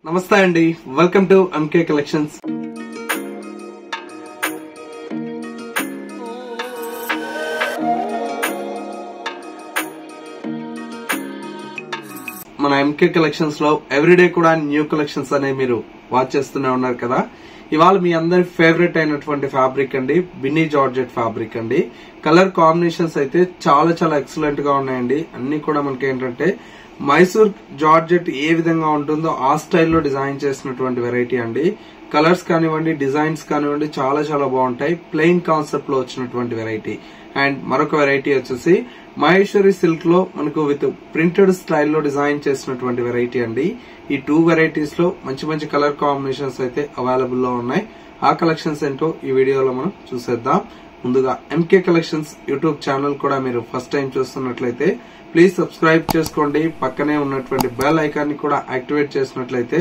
నమస్తే అండి, welcome to MK collections. మన ఎంకే కలెక్షన్స్ లో ఎవ్రీడే కూడా న్యూ కలెక్షన్స్ అనేవి మీరు వాచ్ చేస్తూనే ఉన్నారు కదా. ఇవాళ మీ అందరి ఫేవరెట్ అయినటువంటి ఫ్యాబ్రిక్ అండి, బిన్నీ జార్జెట్ ఫ్యాబ్రిక్ అండి. కలర్ కాంబినేషన్స్ అయితే చాలా చాలా ఎక్సలెంట్ గా ఉన్నాయండి. అన్ని కూడా మనకి ఏంటంటే మైసూర్ జార్జెట్ ఏ విధంగా ఉంటుందో ఆ స్టైల్లో డిజైన్ చేసినటువంటి వెరైటీ అండి. కలర్స్ కానివ్వండి, డిజైన్స్ కానివ్వండి చాలా చాలా బాగుంటాయి. ప్లెయిన్ కాన్సెప్ట్ లో వచ్చినటువంటి వెరైటీ. అండ్ మరొక వెరైటీ వచ్చేసి మహేశ్వరి సిల్క్ లో మనకు విత్ ప్రింటెడ్ స్టైల్లో డిజైన్ చేసినటువంటి వెరైటీ అండి. ఈ టూ వెరైటీస్ లో మంచి మంచి కలర్ కాంబినేషన్స్ అయితే అవైలబుల్ లో ఉన్నాయి. ఆ కలెక్షన్స్ ఏంటో ఈ వీడియోలో మనం చూసేద్దాం. ముందుగా ఎంకే కలెక్షన్స్ యూట్యూబ్ ఛానల్ కూడా మీరు ఫస్ట్ టైం చూస్తున్నట్లయితే ప్లీజ్ సబ్స్క్రైబ్ చేసుకోండి. పక్కనే ఉన్నటువంటి బెల్ ఐకాన్ ని కూడా యాక్టివేట్ చేసినట్లయితే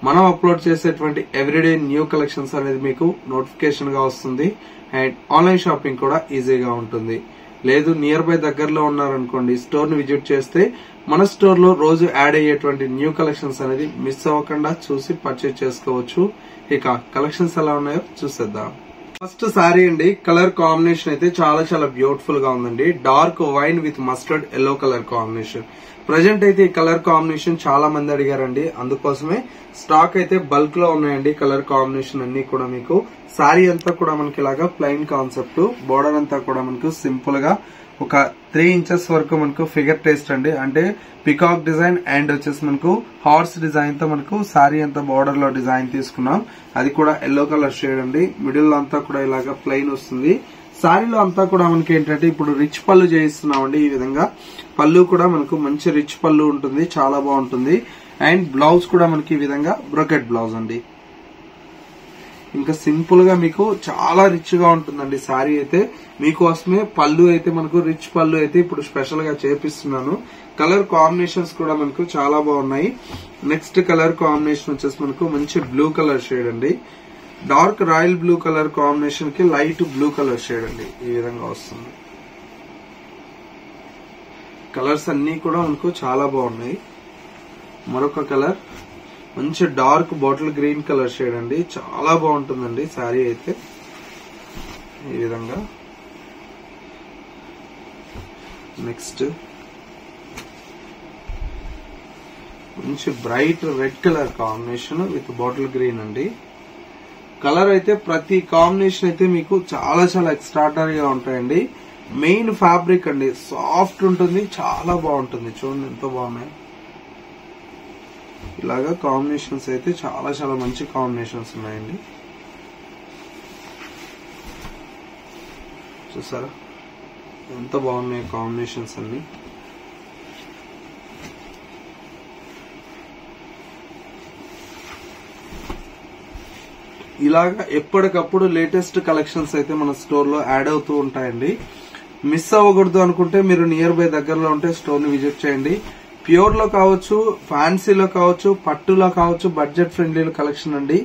మనం అప్లోడ్ చేసేటువంటి ఎవ్రీడే న్యూ కలెక్షన్స్ అనేది మీకు నోటిఫికేషన్ గా వస్తుంది. అండ్ ఆన్లైన్ షాపింగ్ కూడా ఈజీగా ఉంటుంది. లేదు నియర్ బై దగ్గరలో ఉన్నారనుకోండి, స్టోర్ ని విజిట్ చేస్తే మన స్టోర్ లో రోజు యాడ్ అయ్యేటువంటి న్యూ కలెక్షన్స్ అనేది మిస్ అవ్వకుండా చూసి పర్చేజ్ చేసుకోవచ్చు. ఇక కలెక్షన్స్ ఎలా ఉన్నాయో చూసేద్దాం. ఫస్ట్ సారీ అండి, కలర్ కాంబినేషన్ అయితే చాలా చాలా బ్యూటిఫుల్ గా ఉందండి. Dark wine with mustard yellow colour combination. Present అయితే ఈ కలర్ కాంబినేషన్ చాలా మంది అడిగారండి, అందుకోసమే స్టాక్ అయితే బల్క్ లో ఉన్నాయండి. కలర్ కాంబినేషన్ అన్ని కూడా మీకు సారీ అంతా కూడా మనకి ఇలాగా ప్లెయిన్ కాన్సెప్ట్, బోర్డర్ అంతా కూడా మనకు సింపుల్ గా ఒక 3 ఇంచెస్ వరకు మనకు ఫిగర్ టేస్ట్ అండి. అంటే పికాక్ డిజైన్ అండ్ వచ్చేసి మనకు హార్స్ డిజైన్ తో మనకు సారీ అంతా బోర్డర్ లో డిజైన్ తీసుకున్నాం. అది కూడా ఎల్లో కలర్ షేడ్ అండి. మిడిల్ లో అంతా కూడా ఇలాగా ప్లెయిన్ వస్తుంది. సారీలో అంతా కూడా మనకి ఏంటంటే ఇప్పుడు రిచ్ పళ్ళు చేయిస్తున్నామండి. ఈ విధంగా పళ్ళు కూడా మనకు మంచి రిచ్ పళ్ళు ఉంటుంది, చాలా బాగుంటుంది. అండ్ బ్లౌజ్ కూడా మనకి ఈ విధంగా బ్రోకెట్ బ్లౌజ్ అండి. ఇంకా సింపుల్ గా మీకు చాలా రిచ్ గా ఉంటుందండి సారీ అయితే. మీకోసమే పళ్ళు అయితే మనకు రిచ్ పళ్ళు అయితే ఇప్పుడు స్పెషల్ గా చేపిస్తున్నాను. కలర్ కాంబినేషన్స్ కూడా మనకు చాలా బాగున్నాయి. నెక్స్ట్ కలర్ కాంబినేషన్ వచ్చేసి మనకు మంచి బ్లూ కలర్ షేడ్ అండి. Dark royal blue colour combination కి లైట్ బ్లూ కలర్ షేడ్ అండి. ఈ విధంగా వస్తుంది. కలర్స్ అన్ని కూడా మనకు చాలా బాగున్నాయి. మరొక కలర్ మంచి dark bottle green colour shade అండి. చాలా బాగుంటుందండి శారీ అయితే. ఈ విధంగా నెక్స్ట్ మంచి bright red colour combination with bottle green అండి. కలర్ అయితే ప్రతి కాంబినేషన్ అయితే మీకు చాలా చాలా ఎక్స్ట్రాడనరీగా ఉంటాయండి. మెయిన్ ఫ్యాబ్రిక్ అండి, సాఫ్ట్ ఉంటుంది, చాలా బాగుంటుంది. చూడండి ఎంత బాగున్నాయి. ఇలాగా కాంబినేషన్స్ అయితే చాలా చాలా మంచి కాంబినేషన్స్ ఉన్నాయండి. చూసారా ఎంత బాగున్నాయి కాంబినేషన్స్ అన్ని. ఇలాగా ఎప్పటికప్పుడు లేటెస్ట్ కలెక్షన్స్ అయితే మన స్టోర్ లో యాడ్ అవుతూ ఉంటాయండి. మిస్ అవ్వకూడదు అనుకుంటే మీరు నియర్ బై దగ్గరలో ఉంటే స్టోర్ ని విజిట్ చేయండి. ప్యూర్ లో కావచ్చు, ఫ్యాన్సీలో కావచ్చు, పట్టులో కావచ్చు, బడ్జెట్ ఫ్రెండ్లీ కలెక్షన్ అండి.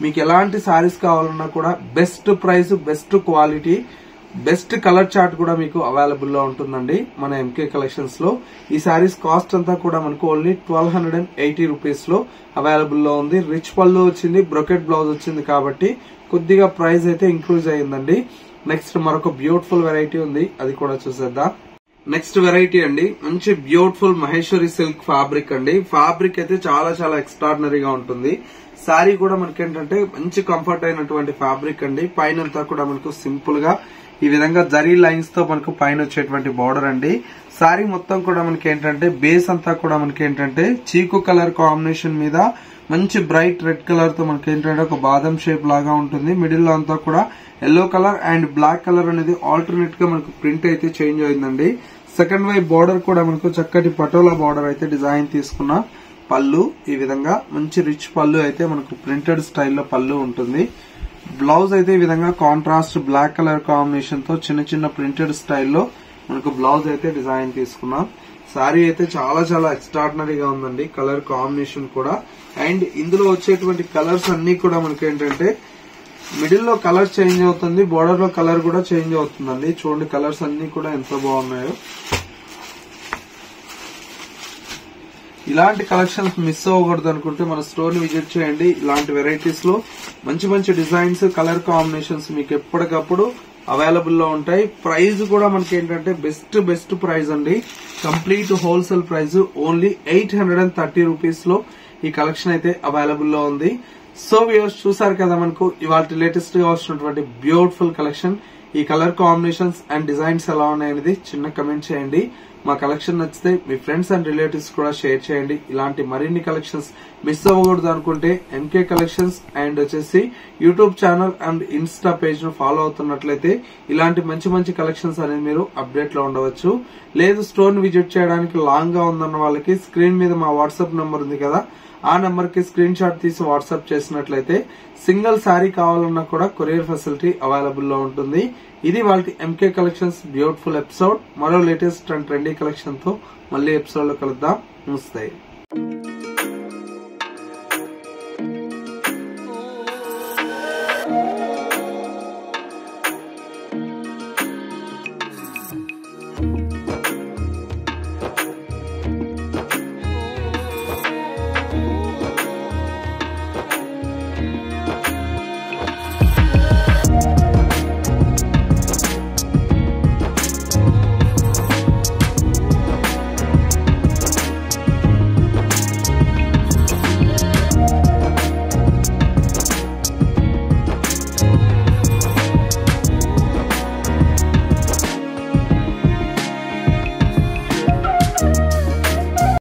మీకు ఎలాంటి సారీస్ కావాలన్నా కూడా best price, best quality, best colour chart కూడా మీకు అవైలబుల్ లో ఉంటుందండి మన ఎంకే కలెక్షన్స్ లో. ఈ సారీస్ కాస్ట్ అంతా కూడా మనకు ఓన్లీ 1280 రూపీస్ లో అవైలబుల్ లో ఉంది. రిచ్ పళ్ళు వచ్చింది, బ్రోకెట్ బ్లౌజ్ వచ్చింది కాబట్టి కొద్దిగా ప్రైస్ అయితే ఇంక్రీజ్ అయ్యిందండి. నెక్స్ట్ మరొక బ్యూటిఫుల్ వెరైటీ ఉంది, అది కూడా చూసేద్దాం. నెక్స్ట్ వెరైటీ అండి, మంచి బ్యూటిఫుల్ మహేశ్వరి సిల్క్ ఫ్యాబ్రిక్ అండి. ఫ్యాబ్రిక్ అయితే చాలా చాలా ఎక్స్ట్రాడినరీగా ఉంటుంది. శారీ కూడా మనకి ఏంటంటే మంచి కంఫర్ట్ అయినటువంటి ఫ్యాబ్రిక్ అండి. పైన అంతా కూడా మనకు సింపుల్ గా ఈ విధంగా జరీ లైన్స్ తో మనకు పైన వచ్చేటువంటి బార్డర్ అండి. శారీ మొత్తం కూడా మనకి ఏంటంటే బేస్ అంతా కూడా మనకి ఏంటంటే చీకు కలర్ కాంబినేషన్ మీద మంచి బ్రైట్ రెడ్ కలర్ తో మనకి ఏంటంటే ఒక బాదం షేప్ లాగా ఉంటుంది. మిడిల్ లో అంతా కూడా yellow colour and black colour అనేది ఆల్టర్నేట్ గా మనకు ప్రింట్ అయితే చేంజ్ అయిందండి. సెకండ్ వైపు బార్డర్ కూడా మనకు చక్కటి పటోలా బార్డర్ అయితే డిజైన్ తీసుకున్న పళ్ళు. ఈ విధంగా మంచి రిచ్ పళ్ళు అయితే మనకు ప్రింటెడ్ స్టైల్లో పళ్ళు ఉంటుంది. బ్లౌజ్ అయితే ఈ విధంగా కాంట్రాస్ట్ బ్లాక్ కలర్ కాంబినేషన్ తో చిన్న చిన్న ప్రింటెడ్ స్టైల్లో మనకు బ్లౌజ్ అయితే డిజైన్ తీసుకున్నాం. సారీ అయితే చాలా చాలా ఎక్స్ట్రాడినరీగా ఉందండి కలర్ కాంబినేషన్ కూడా. అండ్ ఇందులో వచ్చేటువంటి కలర్స్ అన్ని కూడా మనకి ఏంటంటే మిడిల్ లో కలర్ చేంజ్ అవుతుంది, బోర్డర్ లో కలర్ కూడా చేంజ్ అవుతుందండి. చూడండి కలర్స్ అన్ని కూడా ఎంత బాగున్నాయో. ఇలాంటి కలెక్షన్స్ మిస్ అవ్వకూడదు అనుకుంటే మన స్టోర్ ని విజిట్ చేయండి. ఇలాంటి వెరైటీస్ లో మంచి మంచి డిజైన్స్, కలర్ కాంబినేషన్స్ మీకు ఎప్పటికప్పుడు అవైలబుల్ లో ఉంటాయి. ప్రైస్ కూడా మనకి ఏంటంటే బెస్ట్ ప్రైస్ అండి. Complete wholesale price only 830 rupees లో ఈ కలెక్షన్ అయితే అవైలబుల్ లో ఉంది. సో వ్యూవర్స్ చూసారు కదా మనకు ఇవాళ లేటెస్ట్ గా వచ్చినటువంటి బ్యూటిఫుల్ కలెక్షన్. ఈ కలర్ కాంబినేషన్స్ అండ్ డిజైన్స్ ఎలా ఉన్నాయనేది చిన్న కమెంట్ చేయండి. మా కలెక్షన్ నచ్చితే మీ ఫ్రెండ్స్ అండ్ రిలేటివ్స్ కూడా షేర్ చేయండి. ఇలాంటి మరిన్ని కలెక్షన్స్ మిస్ అవ్వకూడదు అనుకుంటే ఎంకే కలెక్షన్స్ అండ్ వచ్చేసి YouTube channel and Insta page ను ఫాలో అవుతున్నట్లయితే ఇలాంటి మంచి మంచి కలెక్షన్స్ అనేది మీరు అప్డేట్ లో ఉండవచ్చు. లేదు స్టోర్ ని విజిట్ చేయడానికి లాంగ్ గా ఉందన్న వాళ్ళకి స్క్రీన్ మీద మా వాట్సాప్ నంబర్ ఉంది కదా, ఆ నంబర్ కి స్క్రీన్ షాట్ తీసి వాట్సాప్ చేసినట్లయితే సింగిల్ శారీ కావాలన్నా కూడా కొరియర్ ఫెసిలిటీ అవైలబుల్ లో ఉంటుంది. ఇది వాళ్ళ ఎంకే కలెక్షన్స్ బ్యూటిఫుల్ ఎపిసోడ్. మరో లేటెస్ట్ అండ్ ట్రెండీ కలెక్షన్ తో మళ్ళీ ఎపిసోడ్ లో కలుద్దాం. నమస్తే.